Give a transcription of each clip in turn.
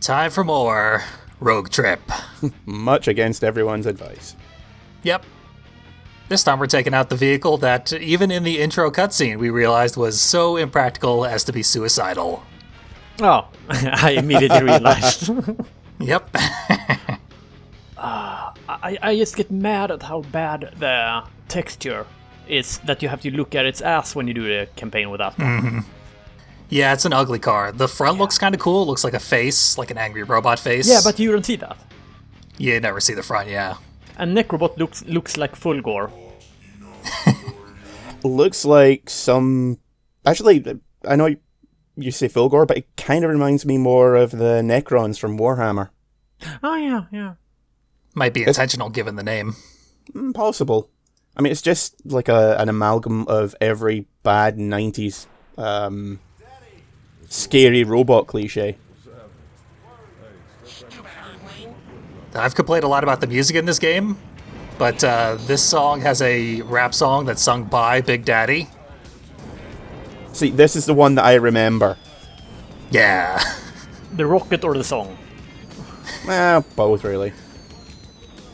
Time for more Rogue Trip. Much against everyone's advice. Yep. This time we're taking out the vehicle that, even in the intro cutscene, we realized was so impractical as to be suicidal. Oh, I immediately realized. Yep. I just get mad at how bad the texture is that you have to look at its ass when you do the campaign with that one. Mm-hmm. Yeah, it's an ugly car. The front looks kind of cool. It looks like a face, like an angry robot face. Yeah, but you don't see that. You never see the front, yeah. And Necrobot looks like full gore. Looks like some... Actually, I know you say Fulgore, but it kind of reminds me more of the Necrons from Warhammer. Oh, yeah. Might be intentional given the name. Possible. I mean, it's just like an amalgam of every bad 90s scary robot cliche. I've complained a lot about the music in this game, but this song has a rap song that's sung by Big Daddy. See, this is the one that I remember. Yeah. The rocket or the song? Well, both, really.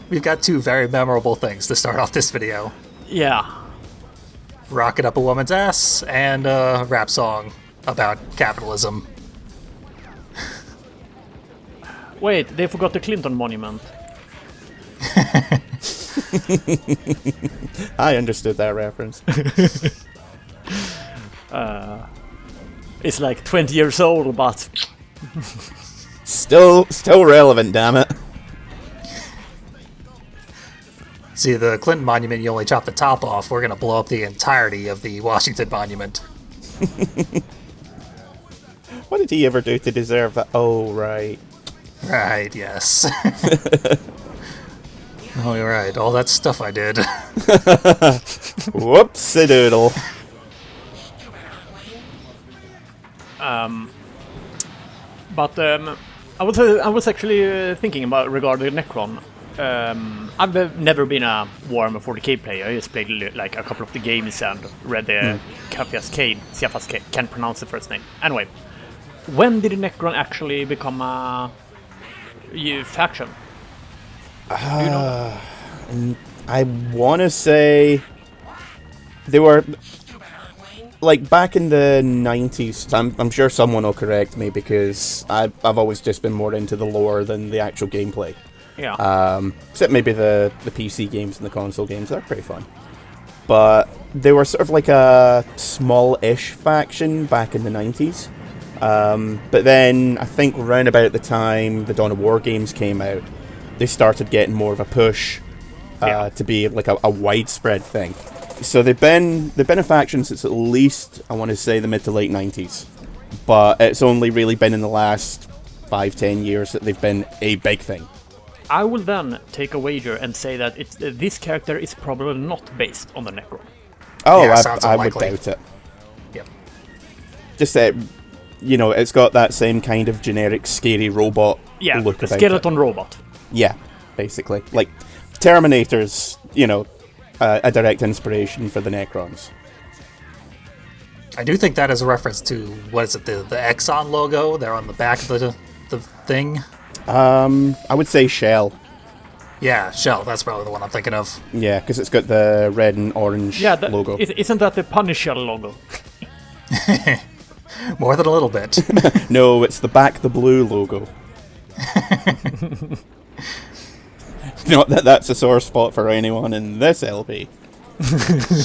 We've got two very memorable things to start off this video. Yeah. Rocket up a woman's ass and a rap song about capitalism. Wait, they forgot the Clinton monument. I understood that reference. It's like 20 years old, but... Still relevant, damn it. See, the Clinton monument, you only chop the top off. We're going to blow up the entirety of the Washington monument. What did he ever do to deserve that? Oh, right. Right, yes. Oh, you're right. All that stuff I did. Whoopsie-doodle. But I was actually thinking about regarding Necron. I've never been a Warhammer 40k player. I just played like a couple of the games and read the Ciaphas Kane. Can't pronounce the first name. Anyway, when did Necron actually become a faction? Do you know? I want to say they were like back in the 90s. I'm sure someone will correct me because I've always just been more into the lore than the actual gameplay. Yeah. Except maybe the PC games and the console games. They're pretty fun. But they were sort of like a small-ish faction back in the 90s. But then I think around about the time the Dawn of War games came out, they started getting more of a push to be like a widespread thing. So they've been a faction since at least, I want to say, the mid to late 90s. But it's only really been in the last 5-10 years that they've been a big thing. I will then take a wager and say that this character is probably not based on the Necron. Oh, yeah, I would doubt it. Yep. Just that, it's got that same kind of generic scary robot look about it. Skeleton robot. Yeah, basically. Like, Terminator's, a direct inspiration for the Necrons. I do think that is a reference to, what is it, the Exxon logo? They're on the back of the thing. I would say Shell. Yeah, Shell. That's probably the one I'm thinking of. Yeah, because it's got the red and orange logo. Isn't that the Punisher logo? More than a little bit. No, it's the Back the Blue logo. That's a sore spot for anyone in this LP.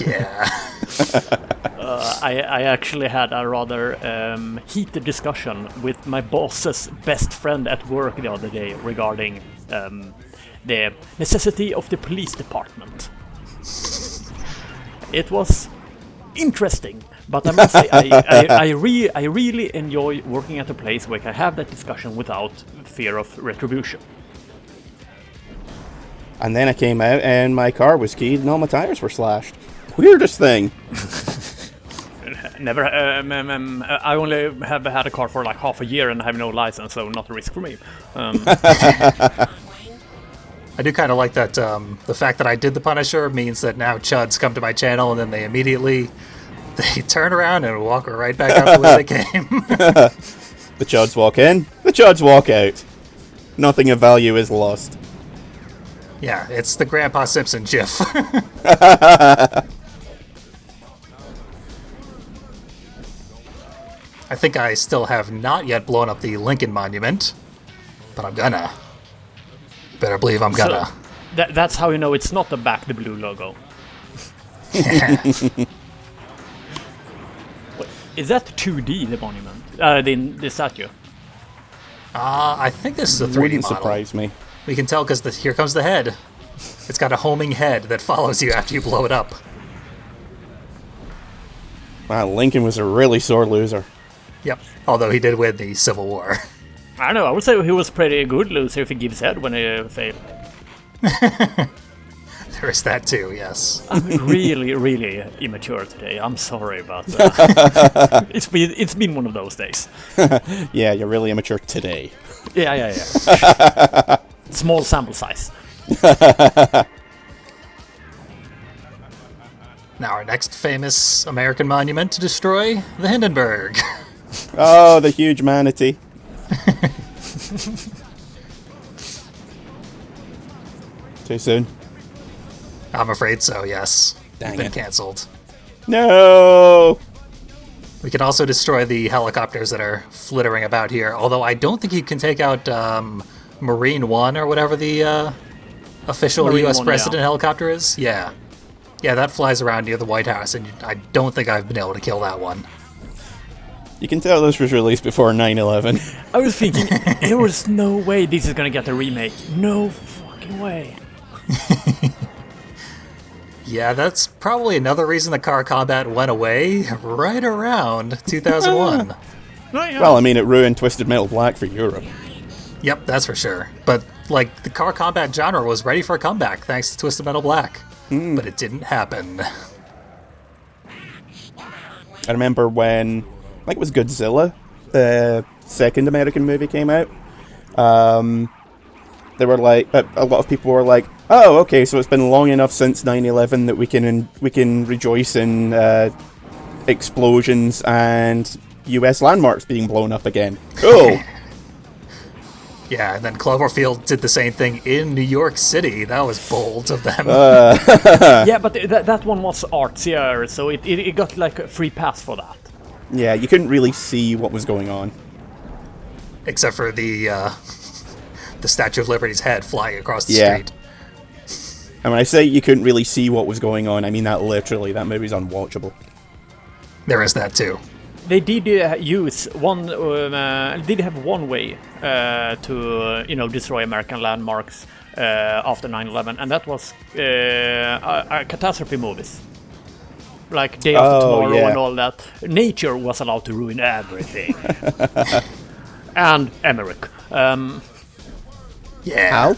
Yeah. I actually had a rather heated discussion with my boss's best friend at work the other day regarding the necessity of the police department. It was interesting, but I must say I really enjoy working at a place where I have that discussion without fear of retribution. And then I came out and my car was keyed and all my tires were slashed. Weirdest thing. Never. I only have had a car for like half a year and I have no license, so not a risk for me. I do kind of like that. The fact that I did the Punisher means that now Chuds come to my channel and then they turn around and walk right back out the way they came. The Chuds walk in, the Judge walk out. Nothing of value is lost. Yeah, it's the Grandpa Simpson gif. I think I still have not yet blown up the Lincoln Monument, but I'm gonna. You better believe I'm gonna. So, that's how you know it's not the Back the Blue logo. Wait, is that 2D, the monument? The statue? I think this is a 3D Wouldn't model. surprise me. We can tell because here comes the head. It's got a homing head that follows you after you blow it up. Wow, Lincoln was a really sore loser. Yep. Although he did win the Civil War. I don't know, I would say he was pretty good loser if he gives head when he failed. There is that too, yes. I'm really, really immature today. I'm sorry, but it's been one of those days. Yeah, you're really immature today. Yeah. Small sample size. Now our next famous American monument to destroy, the Hindenburg. Oh, the huge manatee. Too soon? I'm afraid so, yes. Dang Been it. cancelled. No! We can also destroy the helicopters that are flittering about here, although I don't think you can take out Marine One or whatever the official Marine U.S. One, president yeah. helicopter is. Yeah, that flies around near the White House, and I don't think I've been able to kill that one. You can tell this was released before 9/11. I was thinking, there was no way this is gonna get a remake. No fucking way. Yeah, that's probably another reason the car combat went away right around 2001. Oh, yeah. Well, I mean, it ruined Twisted Metal Black for Europe. Yep, that's for sure. But, like, the car combat genre was ready for a comeback thanks to Twisted Metal Black. But it didn't happen. I remember when, I think it was Godzilla, the second American movie came out. They were like, a lot of people were like, oh, okay, so it's been long enough since 9/11 that we can rejoice in explosions and U.S. landmarks being blown up again. Cool. Yeah, and then Cloverfield did the same thing in New York City. That was bold of them. Yeah, but that one was artsier, so it got like a free pass for that. Yeah, you couldn't really see what was going on. Except for the Statue of Liberty's head flying across the Yeah. street. And when I say you couldn't really see what was going on, I mean that literally. That movie's unwatchable. There is that too. They did use one. Did have one way to destroy American landmarks after 9/11, and that was catastrophe movies, like Day After Tomorrow yeah. and all that. Nature was allowed to ruin everything, and Emmerich. Yeah. How?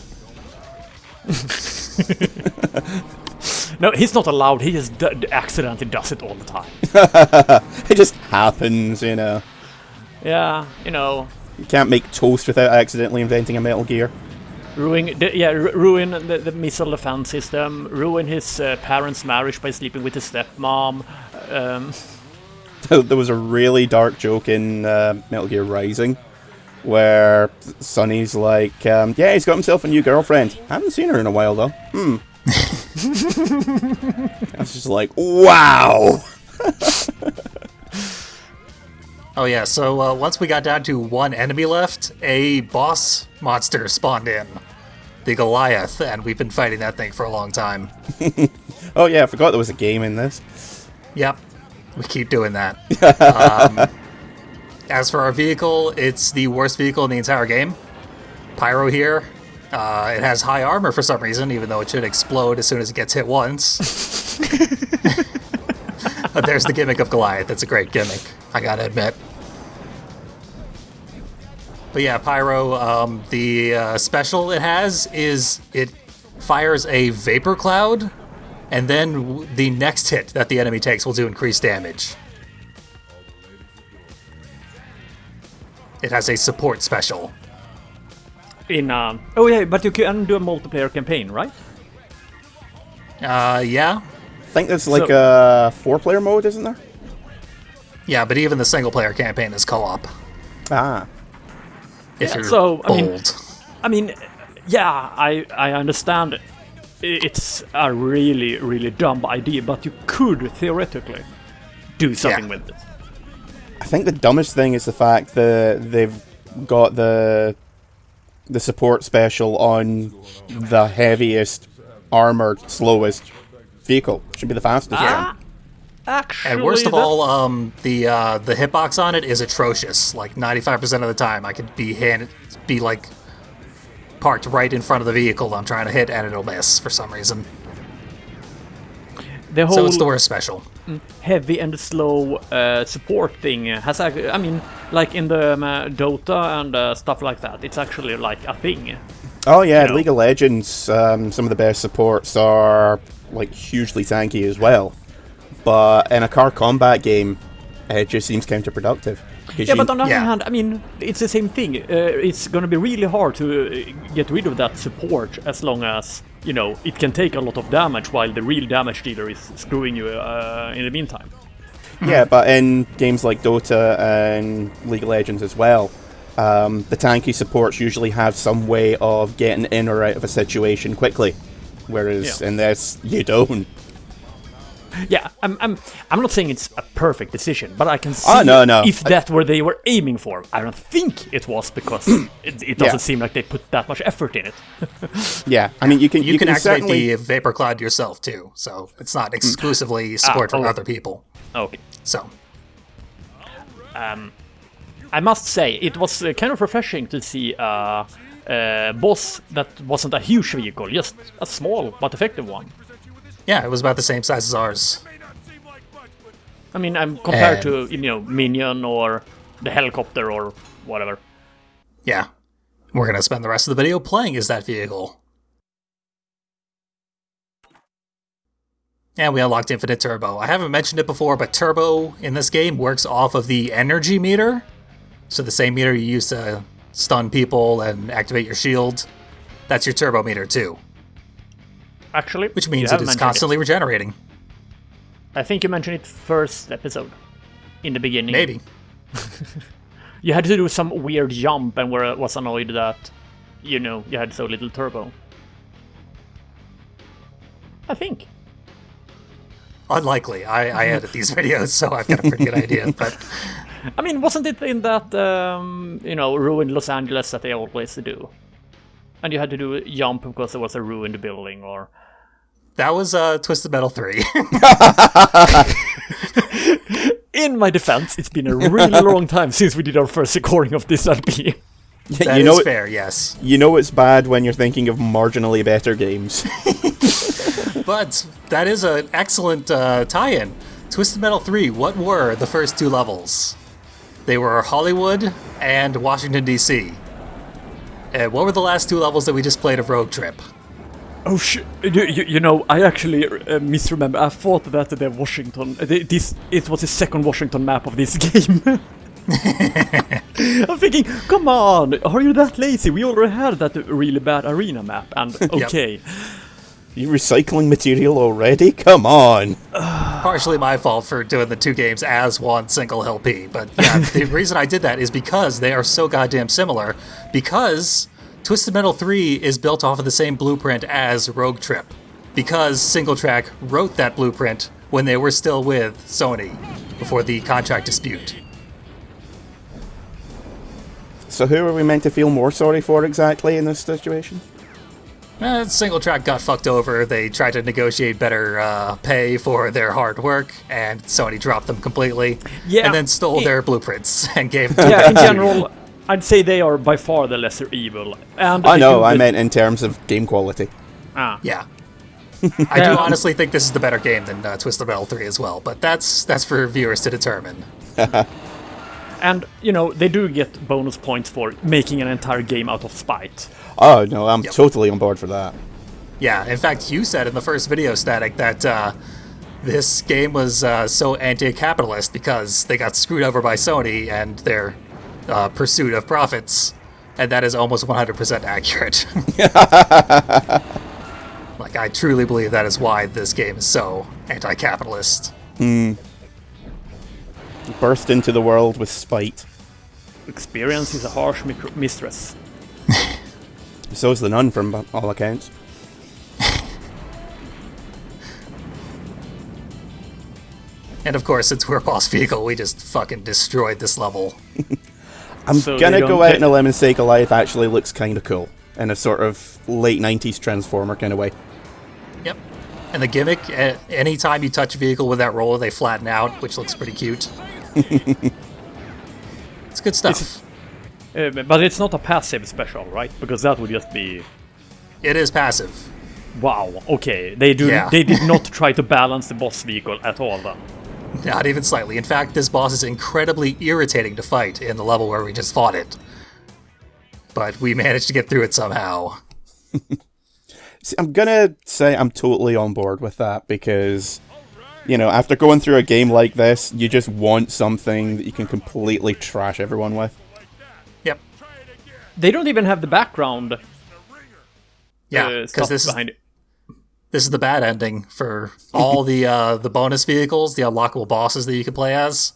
No, he's not allowed. He just accidentally does it all the time. It just happens, you know. Yeah, You can't make toast without accidentally inventing a Metal Gear. ruin the missile defense system, ruin his parents' marriage by sleeping with his stepmom. There was a really dark joke in Metal Gear Rising where Sonny's like, yeah, he's got himself a new girlfriend. Haven't seen her in a while, though. I was just like, wow! Oh yeah, so once we got down to one enemy left, a boss monster spawned in. The Goliath, and we've been fighting that thing for a long time. Oh yeah, I forgot there was a game in this. Yep, we keep doing that. As for our vehicle, it's the worst vehicle in the entire game. Pyro here. It has high armor for some reason, even though it should explode as soon as it gets hit once. But there's the gimmick of Goliath. It's a great gimmick, I gotta admit. But yeah, Pyro, the special it has is it fires a vapor cloud, and then the next hit that the enemy takes will do increased damage. It has a support special. Oh yeah, but you can do a multiplayer campaign, right? Yeah. I think there's like a 4-player mode, isn't there? Yeah, but even the single-player campaign is co-op. Ah. if you're so, bold. I understand it's a really, really dumb idea, but you could theoretically do something with it. I think the dumbest thing is the fact that they've got the support special on the heaviest, armored, slowest vehicle. Should be the fastest one. Actually, And worst of all, the hitbox on it is atrocious. Like 95% of the time, I could be like parked right in front of the vehicle I'm trying to hit, and it'll miss for some reason. the whole So it's the worst special. heavy and slow support thing has actually, I mean, like in the Dota and stuff like that, it's actually like a thing. Oh yeah, You know. League of Legends, some of the best supports are like hugely tanky as well. But in a car combat game, it just seems counterproductive. Yeah, but on the other Yeah. hand, I mean, it's the same thing. It's gonna be really hard to get rid of that support as long as, you know, it can take a lot of damage while the real damage dealer is screwing you in the meantime. Yeah, but in games like Dota and League of Legends as well, the tanky supports usually have some way of getting in or out of a situation quickly, whereas in this you don't. Yeah, I'm not saying it's a perfect decision, but I can see no. if that were they were aiming for. I don't think it was because it doesn't seem like they put that much effort in it. Yeah, I mean you can You can activate certainly, the Vapor Cloud yourself too, so it's not exclusively support from other people. Okay. So I must say, it was kind of refreshing to see a boss that wasn't a huge vehicle, just a small but effective one. yeah, it was about the same size as ours. I mean, I'm compared to, you know, Minion or the helicopter or whatever. Yeah. We're gonna spend the rest of the video playing as that vehicle. And we unlocked Infinite Turbo. I haven't mentioned it before, but Turbo in this game works off of the energy meter. So the same meter you use to stun people and activate your shield, that's your Turbo meter too. Actually, Which you means it haven't is mentioned constantly regenerating. I think you mentioned it first episode, in the beginning. Maybe. You had to do some weird jump and was annoyed that, you know, you had so little turbo. I think. Unlikely. I edit these videos, so I've got a pretty good idea. But I mean, wasn't it in that, you know, ruined Los Angeles that they always do? And you had to do a jump because there was a ruined building, or... that was Twisted Metal 3. In my defense, it's been a really long time since we did our first recording of this LP. That is fair, yes. You know it's bad when you're thinking of marginally better games. But that is an excellent tie-in. Twisted Metal 3, what were the first two levels? They were Hollywood and Washington, D.C. What were the last two levels that we just played of Road Trip? Oh shit! You know, I actually misremember. I thought that the Washington, it was the second Washington map of this game. I'm thinking, come on, are you that lazy? We already had that really bad arena map, and okay. You recycling material already? Come on. Partially my fault for doing the two games as one single LP, but yeah, the reason I did that is because they are so goddamn similar, because Twisted Metal 3 is built off of the same blueprint as Rogue Trip, because Singletrack wrote that blueprint when they were still with Sony, before the contract dispute. So who are we meant to feel more sorry for exactly in this situation? Singletrack got fucked over. They tried to negotiate better pay for their hard work, and Sony dropped them completely. Yeah, and then stole their blueprints and gave them Yeah, in general, I'd say they are by far the lesser evil. And I know, I meant in terms of game quality. Yeah. I do honestly think this is the better game than Twisted Metal 3 as well, but that's for viewers to determine. And, you know, they do get bonus points for making an entire game out of spite. Oh, no, I'm totally on board for that. Yeah, in fact, you said in the first video, Static, that this game was so anti-capitalist because they got screwed over by Sony and their pursuit of profits, and that is almost 100% accurate. Like, I truly believe that is why this game is so anti-capitalist. Burst into the world with spite. Experience is a harsh mistress. So is the nun, from all accounts. And of course, since we're boss vehicle, we just fucking destroyed this level. I'm So gonna they go don't out and a lemon say Goliath actually looks kind of cool in a sort of late 90s Transformer kind of way. Yep. And the gimmick, anytime you touch a vehicle with that roller, they flatten out, which looks pretty cute. It's good stuff. But it's not a passive special, right? Because that would just be... It is passive. Wow, okay. They did not try to balance the boss vehicle at all then. Not even slightly. In fact, this boss is incredibly irritating to fight in the level where we just fought it. But we managed to get through it somehow. See, I'm gonna say I'm totally on board with that because, you know, after going through a game like this, you just want something that you can completely trash everyone with. Yep. They don't even have the background Yeah, stuff because behind it. this is the bad ending for all the bonus vehicles, the unlockable bosses that you can play as.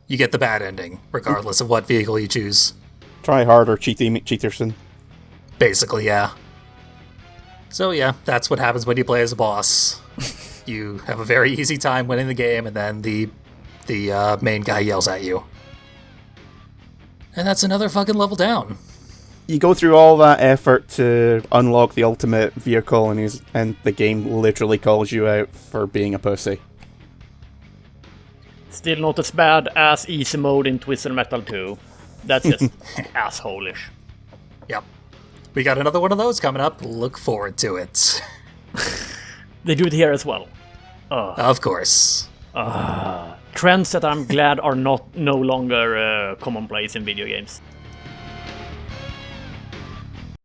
You get the bad ending, regardless of what vehicle you choose. Try harder, Cheaterson. Basically, yeah. So yeah, that's what happens when you play as a boss. You have a very easy time winning the game, and then the main guy yells at you. And that's another fucking level down. You go through all that effort to unlock the ultimate vehicle, and the game literally calls you out for being a pussy. Still not as bad as easy mode in Twisted Metal 2. That's just asshole-ish. Yep. We got another one of those coming up. Look forward to it. They do it here as well. Of course. Trends that I'm glad are no longer commonplace in video games.